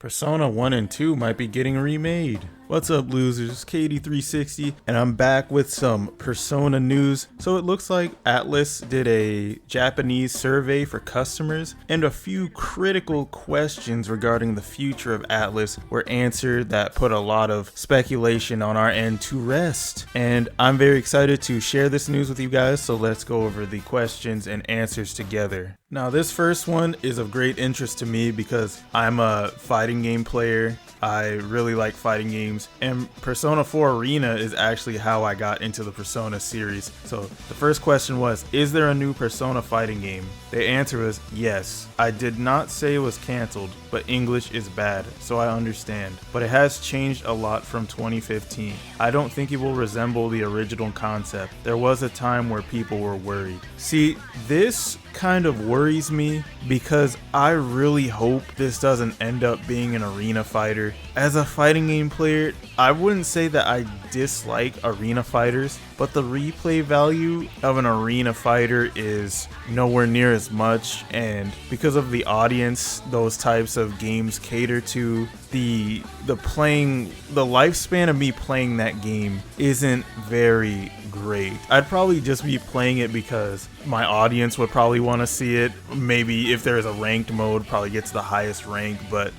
Persona 1 and 2 might be getting remade. What's up, losers? KD360, and I'm back with some Persona news. So it looks like Atlus did a Japanese survey for customers, and a few critical questions regarding the future of Atlus were answered that put a lot of speculation on our end to rest. And I'm very excited to share this news with you guys, so let's go over the questions and answers together. Now, this first one is of great interest to me because I'm a fighting game player. I really like fighting games, and Persona 4 Arena is actually how I got into the Persona series. So the first question was, is there a new Persona fighting game? The answer was yes. I did not say it was canceled, but English is bad, so I understand. But it has changed a lot from 2015. I don't think it will resemble the original concept. There was a time where people were worried. See, this kind of worries me because I really hope this doesn't end up being an arena fighter. As a fighting game player, I wouldn't say that I dislike arena fighters, but the replay value of an arena fighter is nowhere near as much, and because of the audience those types of games cater to, the lifespan of me playing that game isn't very great. I'd probably just be playing it because my audience would probably want to see it. Maybe if there's a ranked mode, probably gets the highest rank, but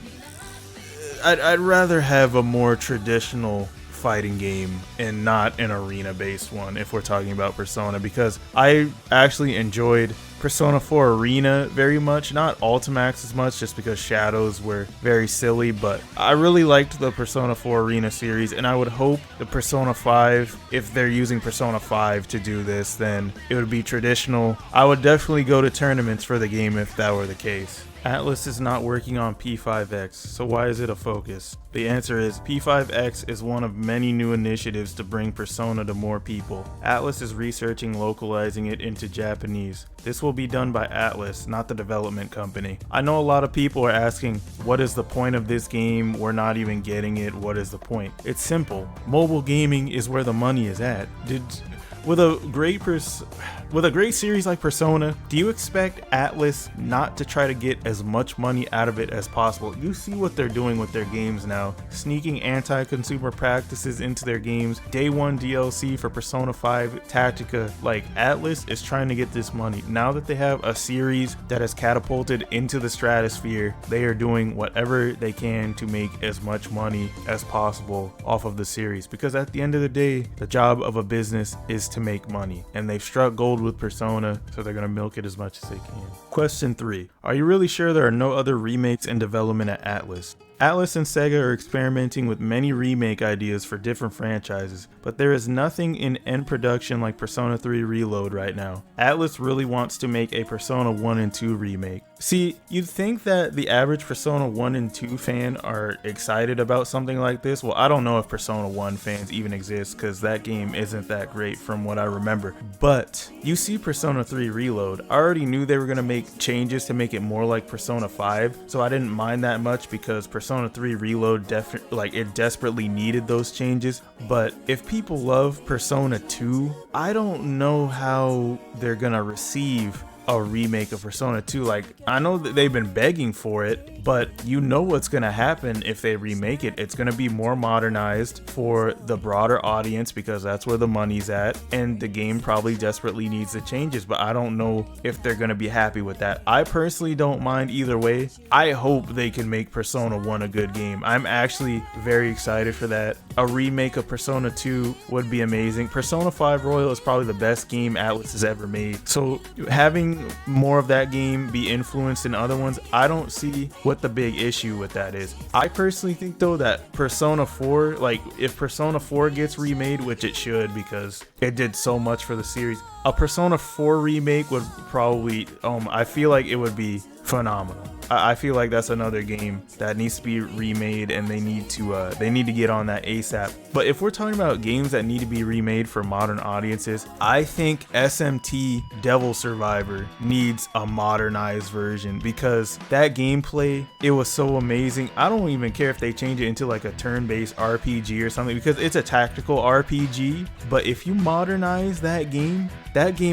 I'd rather have a more traditional fighting game and not an arena based one if we're talking about Persona, because I actually enjoyed Persona 4 Arena very much, not Ultimax as much just because shadows were very silly, but I really liked the Persona 4 Arena series, and I would hope the Persona 5, if they're using Persona 5 to do this, then it would be traditional. I would definitely go to tournaments for the game if that were the case. Atlus is not working on P5X, so why is it a focus? The answer is P5X is one of many new initiatives to bring Persona to more people. Atlus is researching localizing it into Japanese. This will be done by Atlus, not the development company. I know a lot of people are asking, what is the point of this game? We're not even getting it. What is the point? It's simple. Mobile gaming is where the money is at. With a great series like Persona, do you expect Atlus not to try to get as much money out of it as possible? You see what they're doing with their games now, sneaking anti-consumer practices into their games, day one DLC for Persona 5 Tactica. Like, Atlus is trying to get this money. Now that they have a series that has catapulted into the stratosphere, they are doing whatever they can to make as much money as possible off of the series, because at the end of the day, the job of a business is to make money, and they've struck gold with Persona, so they're gonna milk it as much as they can. Question 3. Are you really sure there are no other remakes in development at Atlus? Atlus and Sega are experimenting with many remake ideas for different franchises, but there is nothing in end production like Persona 3 Reload right now. Atlus really wants to make a Persona 1 and 2 remake. See, you'd think that the average Persona 1 and 2 fan are excited about something like this. Well, I don't know if Persona 1 fans even exist because that game isn't that great from what I remember. But you see Persona 3 Reload. I already knew they were going to make changes to make it more like Persona 5, so I didn't mind that much because Persona 3 Reload desperately needed those changes. But if people love Persona 2, I don't know how they're going to receive a remake of Persona 2. Like, I know that they've been begging for it, but you know what's gonna happen if they remake it. It's gonna be more modernized for the broader audience because that's where the money's at, and the game probably desperately needs the changes, but I don't know if they're gonna be happy with that. I personally don't mind either way. I hope they can make Persona 1 a good game. I'm actually very excited for that. A remake of Persona 2 would be amazing. Persona 5 Royal is probably the best game Atlus has ever made, so having more of that game be influenced in other ones, I don't see what the big issue with that is. I personally think though that Persona 4, like if Persona 4 gets remade, which it should because it did so much for the series, a Persona 4 remake would probably, I feel like it would be phenomenal. I feel like that's another game that needs to be remade, and they need to get on that ASAP. But if we're talking about games that need to be remade for modern audiences, I think SMT Devil Survivor needs a modernized version because that gameplay, it was so amazing. I don't even care if they change it into like a turn-based RPG or something because it's a tactical RPG, but if you modernize that game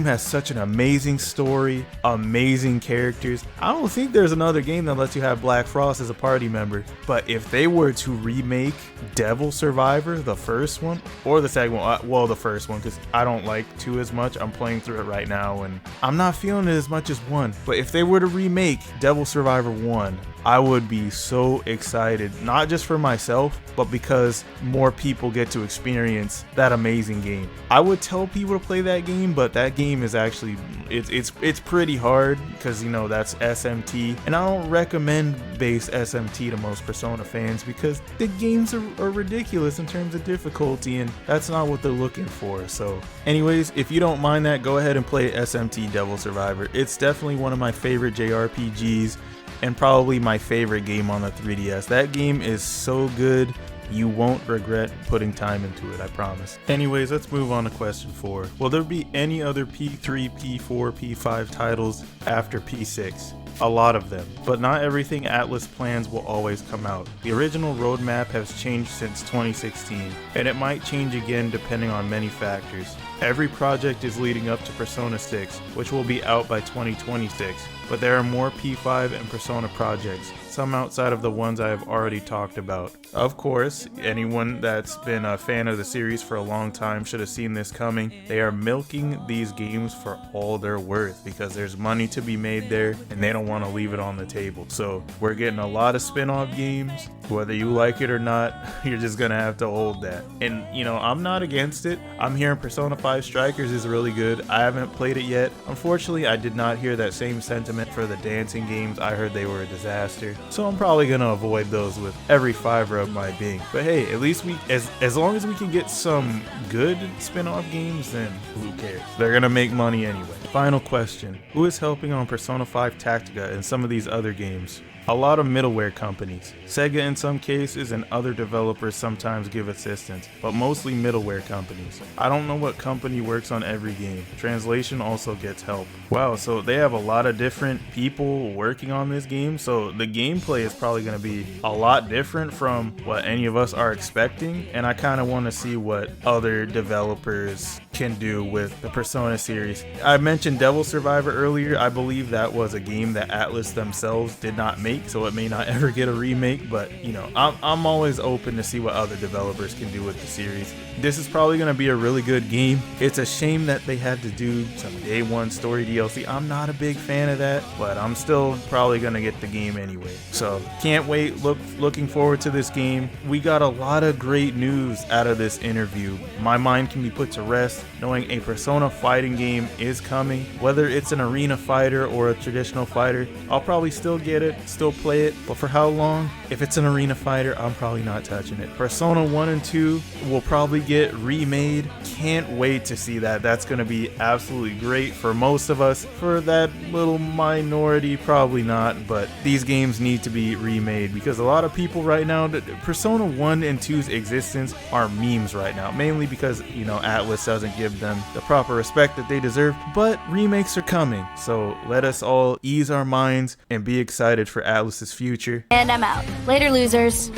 has such an amazing story, amazing characters. I don't think there's another game that lets you have Black Frost as a party member. But if they were to remake Devil Survivor, the first one, or the second one, well, the first one, because I don't like 2 as much. I'm playing through it right now and I'm not feeling it as much as 1. But if they were to remake Devil Survivor 1, I would be so excited, not just for myself, but because more people get to experience that amazing game. I would tell people to play that game, but that game is actually, it's pretty hard because, you know, that's SMT, and I don't recommend base SMT to most Persona fans because the games are ridiculous in terms of difficulty, and that's not what they're looking for. So anyways, if you don't mind that, go ahead and play SMT Devil Survivor. It's definitely one of my favorite JRPGs and probably my favorite game on the 3DS. That game is so good, you won't regret putting time into it, I promise. Anyways, let's move on to question 4. Will there be any other P3, P4, P5 titles after P6? A lot of them, but not everything Atlus plans will always come out. The original roadmap has changed since 2016, and it might change again depending on many factors. Every project is leading up to Persona 6, which will be out by 2026, but there are more P5 and Persona projects, some outside of the ones I have already talked about. Of course, anyone that's been a fan of the series for a long time should have seen this coming. They are milking these games for all they're worth because there's money to be made there and they don't want to leave it on the table. So we're getting a lot of spin-off games. Whether you like it or not, you're just gonna have to hold that. And you know, I'm not against it. I'm hearing Persona 5 Strikers is really good. I haven't played it yet. Unfortunately, I did not hear that same sentiment for the dancing games. I heard they were a disaster. So I'm probably gonna avoid those with every fiber of my being. But hey, at least as long as we can get some good spin-off games, then who cares? They're gonna make money anyway. Final question. Who is helping on Persona 5 Tactica and some of these other games? A lot of middleware companies. Sega in some cases and other developers sometimes give assistance, but mostly middleware companies. I don't know what company works on every game. Translation also gets help. Wow, so they have a lot of different people working on this game, so the gameplay is probably going to be a lot different from what any of us are expecting, and I kind of want to see what other developers can do with the Persona series. I mentioned Devil Survivor earlier. I believe that was a game that Atlus themselves did not make, so it may not ever get a remake, but you know, I'm always open to see what other developers can do with the series. This is probably going to be a really good game. It's a shame that they had to do some day one story DLC. I'm not a big fan of that, but I'm still probably going to get the game anyway. So can't wait, looking forward to this game. We got a lot of great news out of this interview. My mind can be put to rest knowing a Persona fighting game is coming. Whether it's an arena fighter or a traditional fighter, I'll probably still get it, still play it, but for how long? If it's an arena fighter, I'm probably not touching it. Persona 1 and 2 will probably get remade. Can't wait to see that. That's going to be absolutely great for most of us. For that little minority, probably not, but these games need to be remade because a lot of people right now, Persona 1 and 2's existence are memes right now, mainly because, you know, Atlus doesn't give them the proper respect that they deserve, but remakes are coming. So let us all ease our minds and be excited for Atlus's future. And I'm out. Later, losers.